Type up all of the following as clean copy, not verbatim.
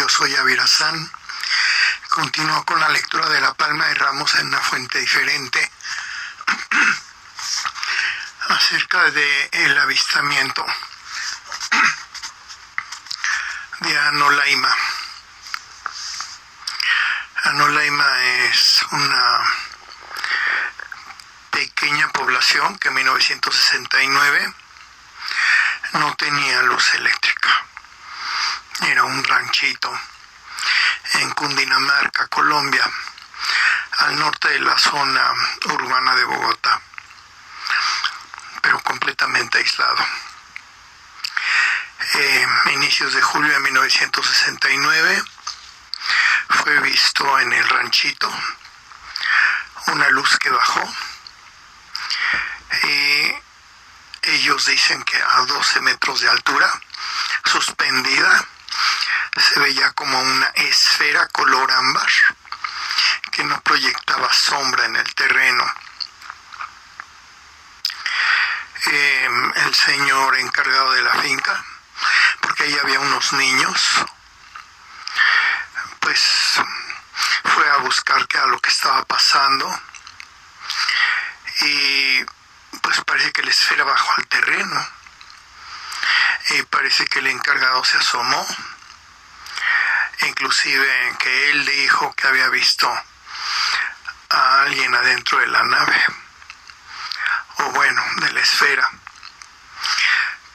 Yo soy Avirazán. Continúo con la lectura de La Palma de Ramos en una fuente diferente acerca del avistamiento de Anolaima. Anolaima es una pequeña población que en 1969 no tenía luz eléctrica. Era un ranchito en Cundinamarca, Colombia, al norte de la zona urbana de Bogotá, pero completamente aislado. A inicios de julio de 1969 fue visto en el ranchito una luz que bajó y ellos dicen que a 12 metros de altura, suspendida, se veía como una esfera color ámbar que no proyectaba sombra en el terreno. El señor encargado de la finca, porque ahí había unos niños, pues fue a buscar qué era lo que estaba pasando y pues parece que la esfera bajó al terreno y parece que el encargado se asomó, inclusive que él dijo que había visto a alguien adentro de la nave, o bueno, de la esfera.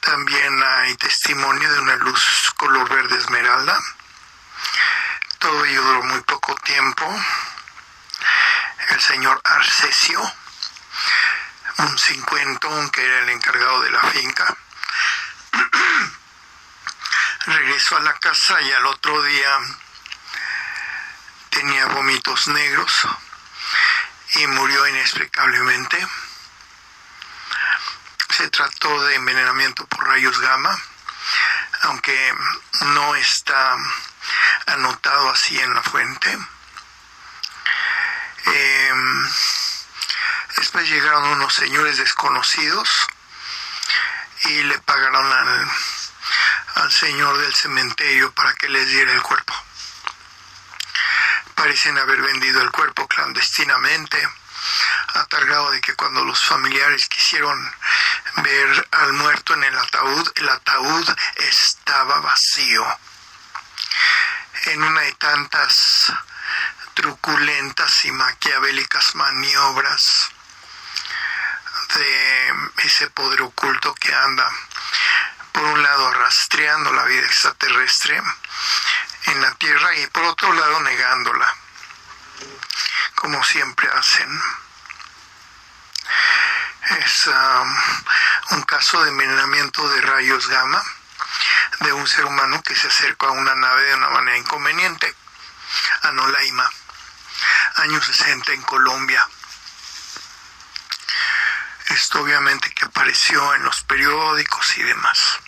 También hay testimonio de una luz color verde esmeralda. Todo ello duró muy poco tiempo. El señor Arcesio, un cincuentón que era el encargado de la finca, regresó a la casa y al otro día tenía vómitos negros y murió inexplicablemente. Se trató de envenenamiento por rayos gamma, aunque no está anotado así en la fuente. Después llegaron unos señores desconocidos y le pagaron al señor del cementerio para que les diera el cuerpo. Parecen haber vendido el cuerpo clandestinamente, a tal grado de que cuando los familiares quisieron ver al muerto en el ataúd estaba vacío. En una de tantas truculentas y maquiavélicas maniobras de ese poder oculto que anda, por un lado, rastreando la vida extraterrestre en la Tierra y por otro lado negándola, como siempre hacen. Es un caso de envenenamiento de rayos gamma de un ser humano que se acercó a una nave de una manera inconveniente. Anolaima, años 60 en Colombia. Esto obviamente que apareció en los periódicos y demás.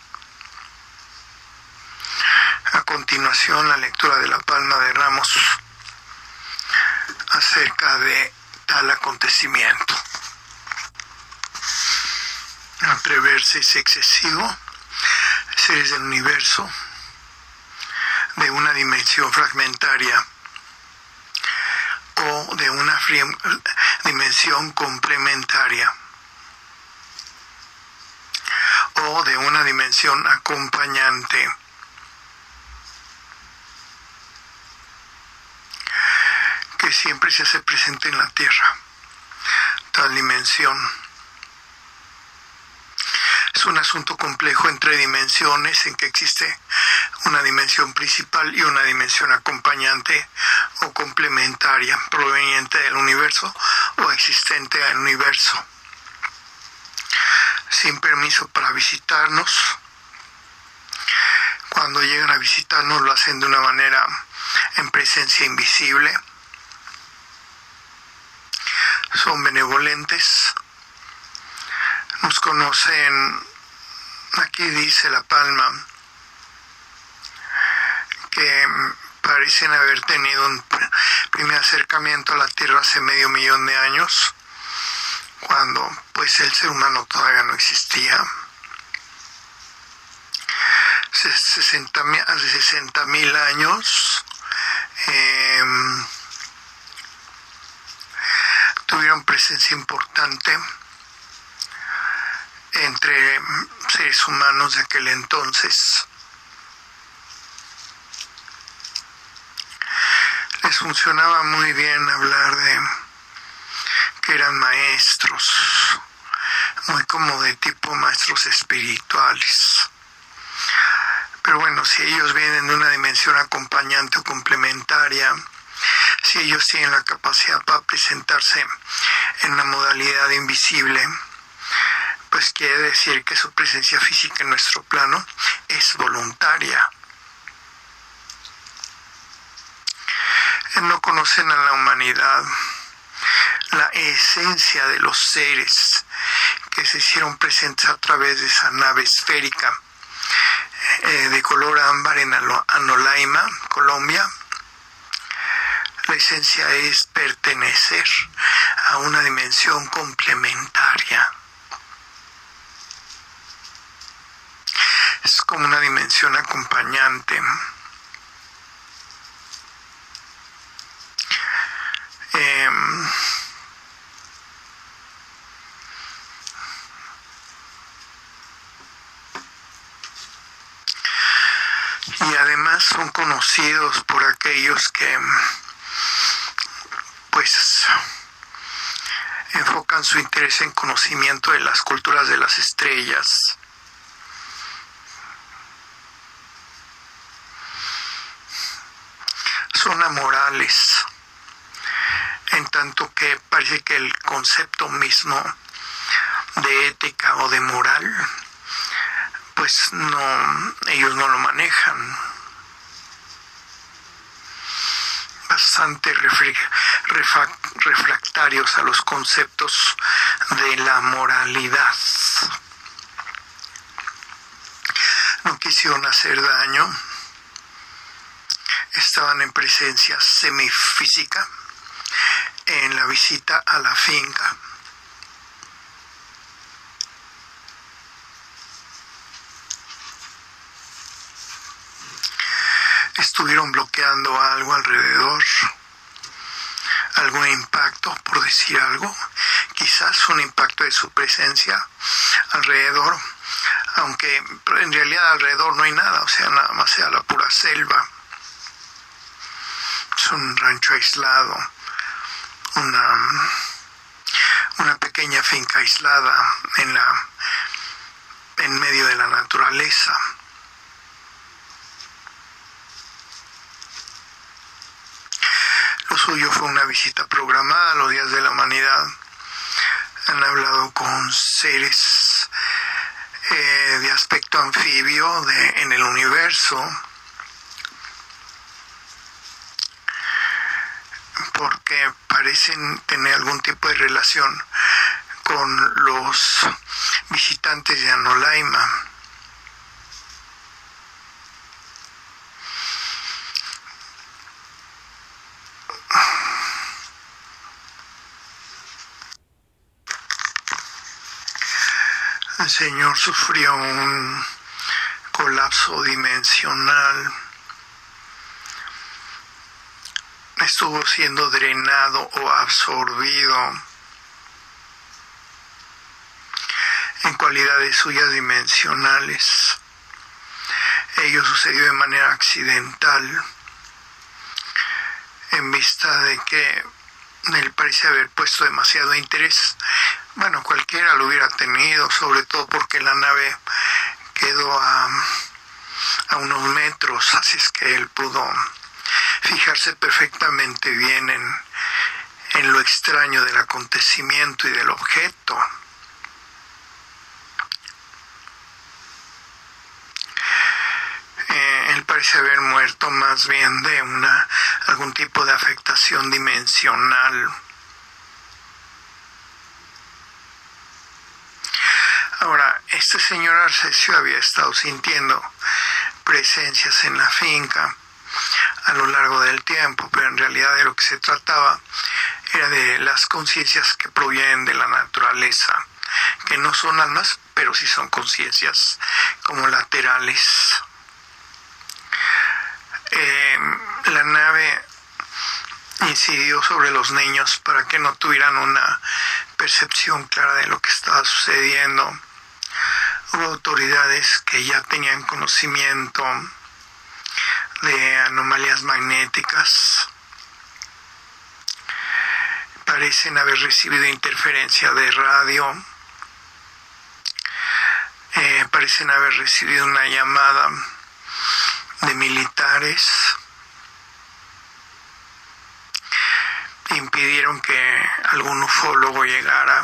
A continuación, la lectura de La Palma de Ramos acerca de tal acontecimiento. Atreverse es excesivo. Seres del universo de una dimensión fragmentaria o de una dimensión complementaria o de una dimensión acompañante, que siempre se hace presente en la Tierra. Tal dimensión es un asunto complejo entre dimensiones, en que existe una dimensión principal y una dimensión acompañante o complementaria, proveniente del universo o existente en el universo. Sin permiso para visitarnos. Cuando llegan a visitarnos lo hacen de una manera en presencia invisible. Son benevolentes. Nos conocen. Aquí dice La Palma que parecen haber tenido un primer acercamiento a la Tierra hace 500,000 de años, cuando pues el ser humano todavía no existía. hace 60,000 años tuvieron presencia importante entre seres humanos de aquel entonces. Les funcionaba muy bien hablar de que eran maestros, muy como de tipo maestros espirituales. Pero bueno, si ellos vienen de una dimensión acompañante o complementaria, si ellos tienen la capacidad para presentarse en una modalidad invisible, pues quiere decir que su presencia física en nuestro plano es voluntaria. No conocen a la humanidad, la esencia de los seres que se hicieron presentes a través de esa nave esférica de color ámbar en Anolaima, Colombia. La esencia es pertenecer a una dimensión complementaria. Es como una dimensión acompañante. Y además son conocidos por aquellos que pues enfocan su interés en conocimiento de las culturas de las estrellas. Son amorales, en tanto que parece que el concepto mismo de ética o de moral, pues ellos no lo manejan. Bastante refractarios a los conceptos de la moralidad. No quisieron hacer daño. Estaban en presencia semifísica en la visita a la finca. Estuvieron bloqueando algo alrededor, algún impacto, por decir algo, quizás un impacto de su presencia alrededor, aunque en realidad alrededor no hay nada, o sea, nada más sea la pura selva. Es un rancho aislado, una pequeña finca aislada en medio de la naturaleza. Lo suyo fue una visita programada a los días de la humanidad. Han hablado con seres de aspecto anfibio en el universo, porque parecen tener algún tipo de relación con los visitantes de Anolaima. El Señor sufrió un colapso dimensional. Estuvo siendo drenado o absorbido en cualidades suyas dimensionales. Ello sucedió de manera accidental, en vista de que él parece haber puesto demasiado interés. Bueno, cualquiera lo hubiera tenido, sobre todo porque la nave quedó a unos metros, así es que él pudo fijarse perfectamente bien en lo extraño del acontecimiento y del objeto. Él parece haber muerto más bien de algún tipo de afectación dimensional. Ahora, este señor Arcesio había estado sintiendo presencias en la finca a lo largo del tiempo, pero en realidad de lo que se trataba era de las conciencias que provienen de la naturaleza, que no son almas, pero sí son conciencias como laterales. la nave incidió sobre los niños para que no tuvieran una percepción clara de lo que estaba sucediendo. Hubo autoridades que ya tenían conocimiento de anomalías magnéticas. Parecen haber recibido interferencia de radio. Parecen haber recibido una llamada de militares. Impidieron que algún ufólogo llegara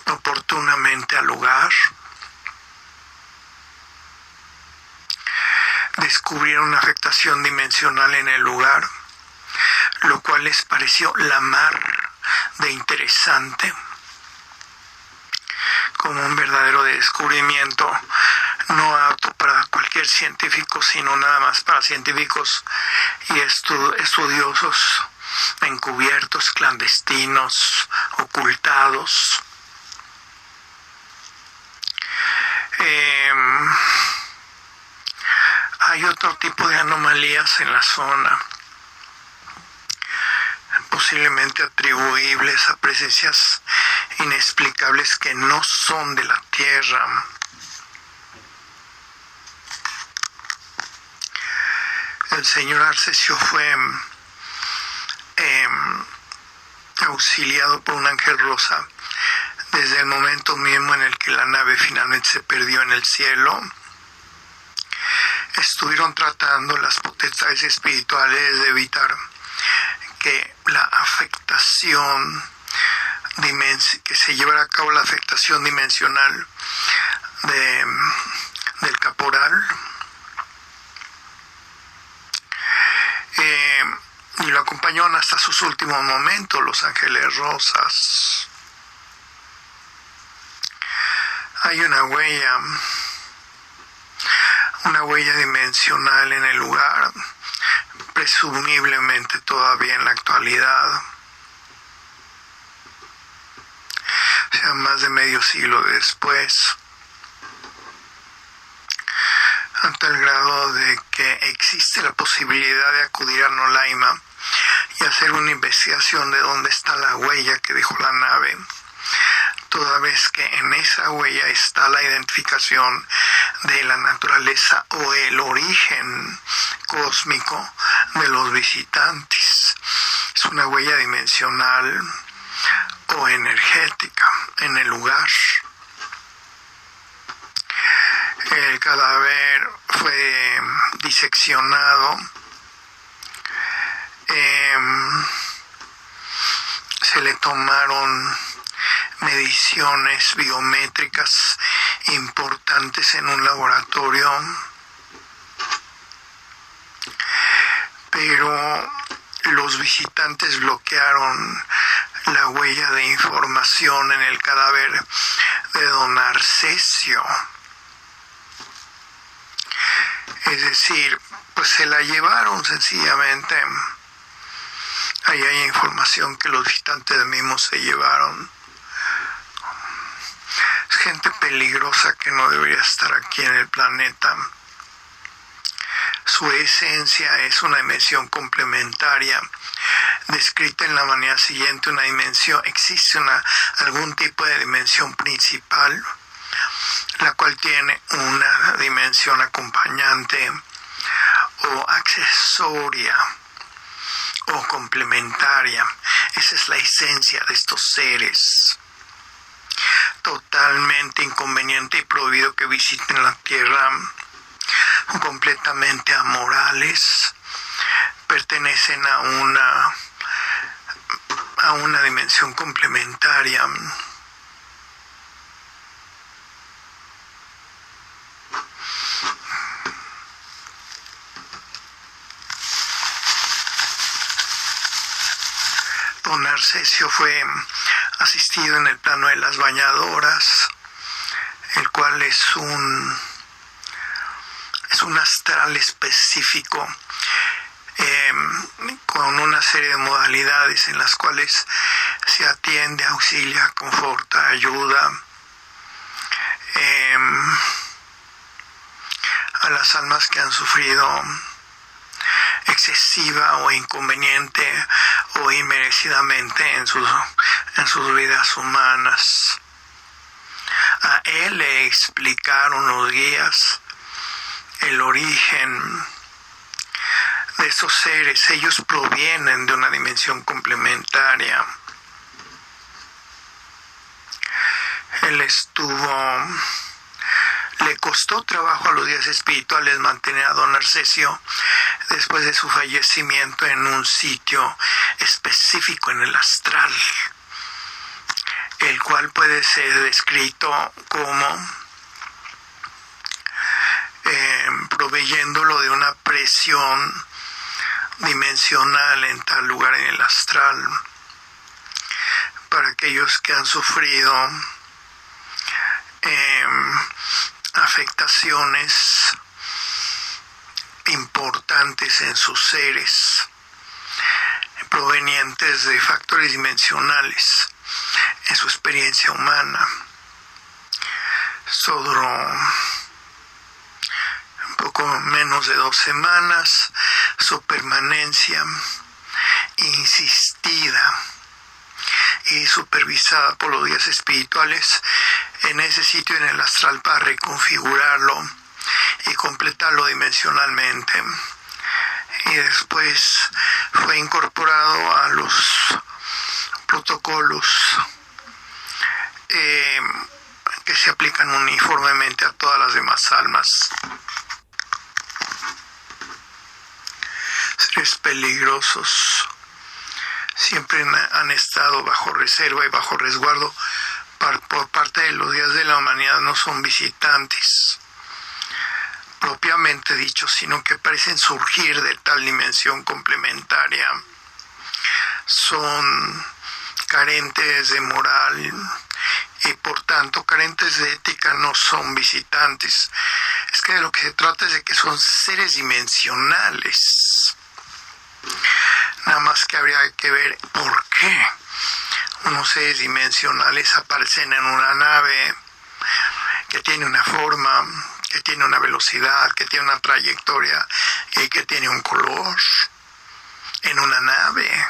oportunamente al lugar. Descubrieron una afectación dimensional en el lugar, lo cual les pareció la mar de interesante, como un verdadero descubrimiento, no apto para cualquier científico, sino nada más para científicos y estudiosos encubiertos, clandestinos, ocultados. Hay otro tipo de anomalías en la zona, posiblemente atribuibles a presencias inexplicables que no son de la Tierra. El señor Arcesio fue auxiliado por un ángel rosa desde el momento mismo en el que la nave finalmente se perdió en el cielo. Estuvieron tratando las potestades espirituales de evitar que la afectación que se llevara a cabo la afectación dimensional del caporal, y lo acompañaron hasta sus últimos momentos los ángeles rosas. Hay una huella dimensional en el lugar, presumiblemente todavía en la actualidad, o sea, más de medio siglo después, a tal grado de que existe la posibilidad de acudir a Nolaima y hacer una investigación de dónde está la huella que dejó la nave, toda vez que en esa huella está la identificación de la naturaleza o el origen cósmico de los visitantes. Es una huella dimensional o energética en el lugar. El cadáver fue diseccionado. Se le tomaron mediciones biométricas importantes en un laboratorio, pero los visitantes bloquearon la huella de información en el cadáver de don Arcesio. Es decir, pues se la llevaron sencillamente. Ahí hay información que los visitantes mismos se llevaron. Es gente peligrosa que no debería estar aquí en el planeta. Su esencia es una dimensión complementaria, descrita en la manera siguiente: una dimensión, existe algún tipo de dimensión principal, la cual tiene una dimensión acompañante o accesoria o complementaria. Esa es la esencia de estos seres. Totalmente inconveniente y prohibido que visiten la Tierra, completamente amorales, pertenecen a una dimensión complementaria. Don Arcesio fue asistido en el plano de las bañadoras, el cual es un astral específico, con una serie de modalidades en las cuales se atiende, auxilia, conforta, ayuda a las almas que han sufrido excesiva o inconveniente o inmerecidamente en sus vidas humanas. A él le explicaron los guías el origen de esos seres. Ellos provienen de una dimensión complementaria. Le costó trabajo a los guías espirituales mantener a don Arcesio después de su fallecimiento en un sitio específico en el astral, el cual puede ser descrito como proveyéndolo de una presión dimensional en tal lugar en el astral. Para aquellos que han sufrido afectaciones importantes en sus seres, provenientes de factores dimensionales en su experiencia humana. Esto duró un poco menos de 2 semanas. Su permanencia insistida y supervisada por los guías espirituales en ese sitio en el astral para reconfigurarlo y completarlo dimensionalmente, y después fue incorporado a los protocolos que se aplican uniformemente a todas las demás almas. Seres peligrosos siempre han estado bajo reserva y bajo resguardo por parte de los guías de la humanidad. No son visitantes propiamente dicho, sino que parecen surgir de tal dimensión complementaria. Son carentes de moral y por tanto carentes de ética. No son visitantes. Es que de lo que se trata es de que son seres dimensionales. Nada más que habría que ver por qué unos seres dimensionales aparecen en una nave que tiene una forma, que tiene una velocidad, que tiene una trayectoria y que tiene un color en una nave.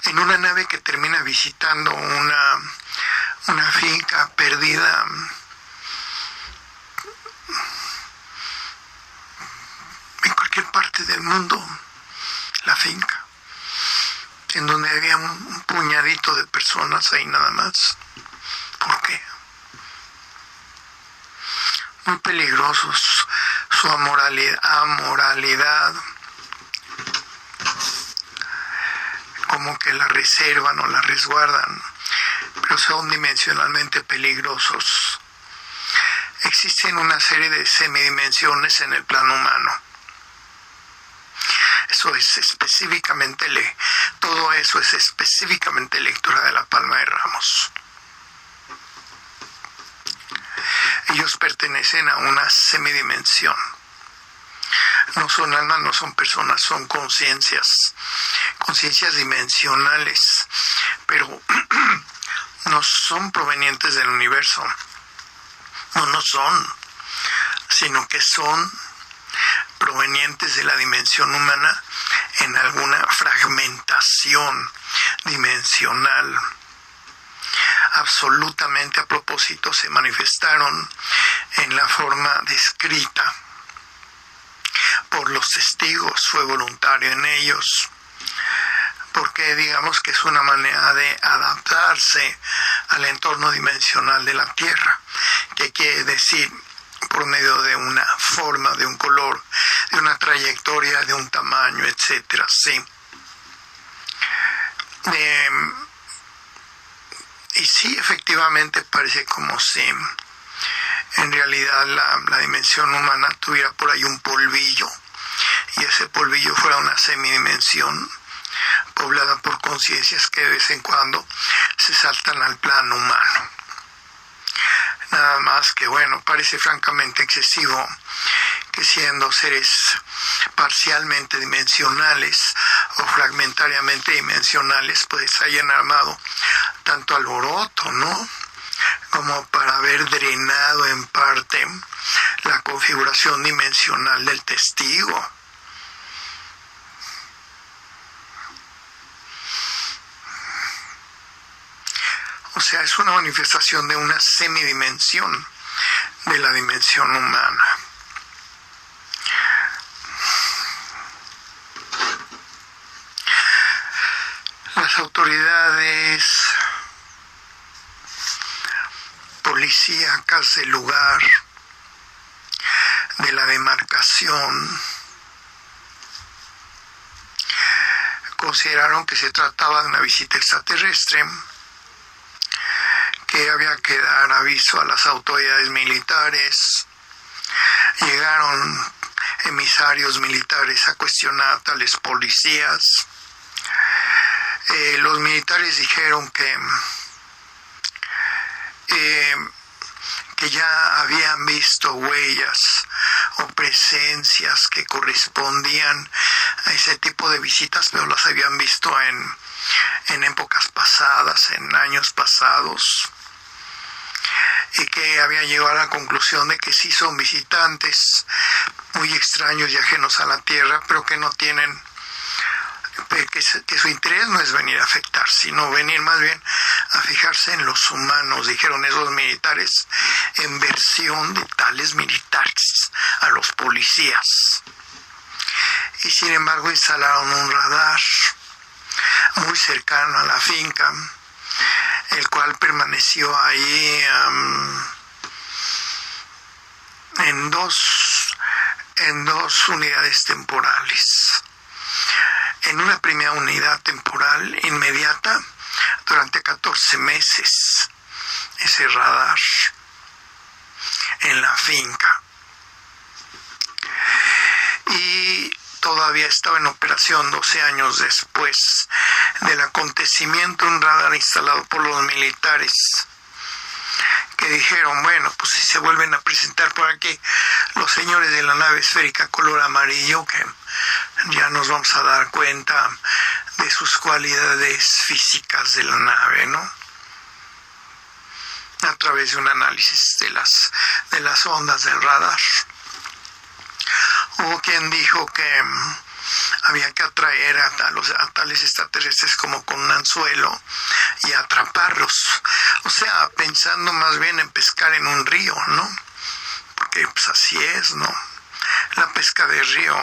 En una nave que termina visitando una finca perdida en cualquier parte del mundo, la finca, en donde había un puñadito de personas ahí nada más. ¿Por qué? Muy peligrosos. Su amoralidad como que la reservan o la resguardan, pero son dimensionalmente peligrosos. Existen una serie de semidimensiones en el plano humano. Eso es específicamente todo eso es específicamente lectura de la Palma de Ramos. Ellos pertenecen a una semidimensión. No son almas, no son personas, son conciencias dimensionales, pero no son provenientes del universo. No son, sino que son provenientes de la dimensión humana en alguna fragmentación dimensional. Absolutamente a propósito se manifestaron en la forma descrita por los testigos, fue voluntario en ellos, porque digamos que es una manera de adaptarse al entorno dimensional de la Tierra, que quiere decir por medio de una forma, de un color, de una trayectoria, de un tamaño, etcétera, sí. Y sí, efectivamente parece como si en realidad la dimensión humana tuviera por ahí un polvillo, y ese polvillo fuera una semidimensión poblada por conciencias que de vez en cuando se saltan al plano humano. Nada más que, bueno, parece francamente excesivo que siendo seres parcialmente dimensionales o fragmentariamente dimensionales, pues hayan armado tanto alboroto, ¿no? Como para haber drenado en parte la configuración dimensional del testigo. O sea, es una manifestación de una semidimensión de la dimensión humana. Las autoridades policíacas del lugar, de la demarcación, consideraron que se trataba de una visita extraterrestre, que había que dar aviso a las autoridades militares. Llegaron emisarios militares a cuestionar a tales policías. Los militares dijeron que ya habían visto huellas o presencias que correspondían a ese tipo de visitas, pero las habían visto en épocas pasadas, en años pasados, y que habían llegado a la conclusión de que sí son visitantes muy extraños y ajenos a la Tierra, pero que no tienen, que su interés no es venir a afectar, sino venir más bien a fijarse en los humanos, dijeron esos militares, en versión de tales militares a los policías. Y sin embargo instalaron un radar muy cercano a la finca, el cual permaneció ahí en dos unidades temporales. En una primera unidad temporal inmediata, durante 14 meses, ese radar en la finca. Y todavía estaba en operación 12 años después del acontecimiento, un radar instalado por los militares, que dijeron, bueno, pues si se vuelven a presentar por aquí los señores de la nave esférica color amarillo, que ya nos vamos a dar cuenta de sus cualidades físicas de la nave, ¿no? A través de un análisis de las ondas del radar. Hubo quien dijo que había que atraer a tales extraterrestres como con un anzuelo y atraparlos. O sea, pensando más bien en pescar en un río, ¿no? Porque pues así es, ¿no? La pesca de río.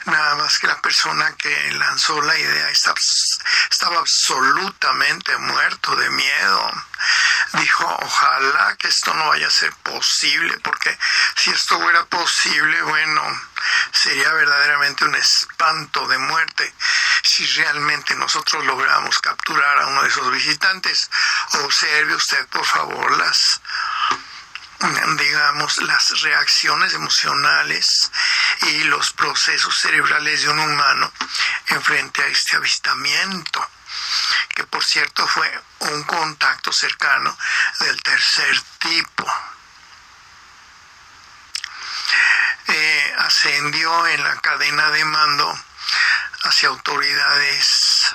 Nada más que la persona que lanzó la idea estaba absolutamente muerto de miedo. Dijo, ojalá que esto no vaya a ser posible, porque si esto fuera posible, bueno, sería verdaderamente un espanto de muerte si realmente nosotros logramos capturar a uno de esos visitantes. Observe usted, por favor, las reacciones emocionales y los procesos cerebrales de un humano en frente a este avistamiento, que por cierto fue un contacto cercano del tercer tipo. Ascendió en la cadena de mando hacia autoridades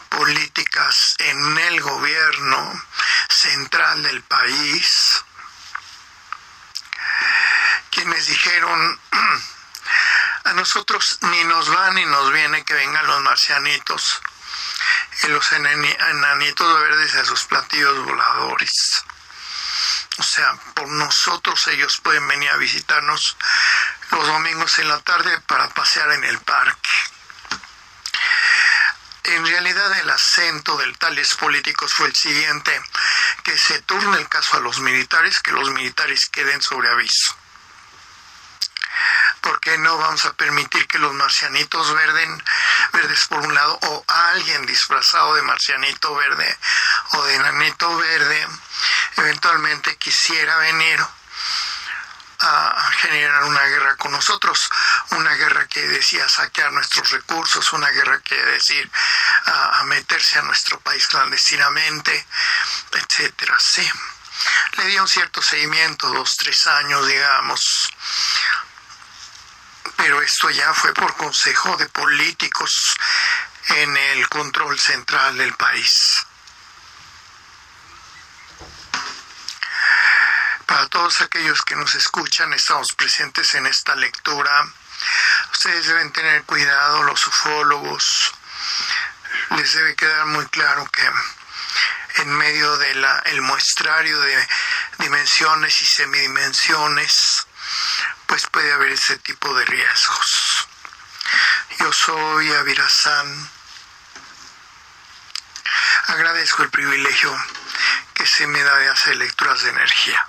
políticas en el gobierno central del país, quienes dijeron, a nosotros ni nos va ni nos viene que vengan los marcianitos y los enanitos verdes a sus platillos voladores. O sea, por nosotros ellos pueden venir a visitarnos los domingos en la tarde para pasear en el parque. En realidad el acento de tales políticos fue el siguiente, que se turne el caso a los militares, que los militares queden sobre aviso. Porque no vamos a permitir que los marcianitos verdes por un lado, o alguien disfrazado de marcianito verde o de enanito verde, eventualmente quisiera venir a generar una guerra con nosotros, una guerra que decía saquear nuestros recursos, una guerra que decir a meterse a nuestro país clandestinamente, etcétera. Sí, le dio un cierto seguimiento, 2-3 años, digamos, pero esto ya fue por consejo de políticos en el control central del país. Para todos aquellos que nos escuchan, estamos presentes en esta lectura. Ustedes deben tener cuidado, los ufólogos. Les debe quedar muy claro que en medio del muestrario de dimensiones y semidimensiones, pues puede haber ese tipo de riesgos. Yo soy Avirazán. Agradezco el privilegio que se me da de hacer lecturas de energía.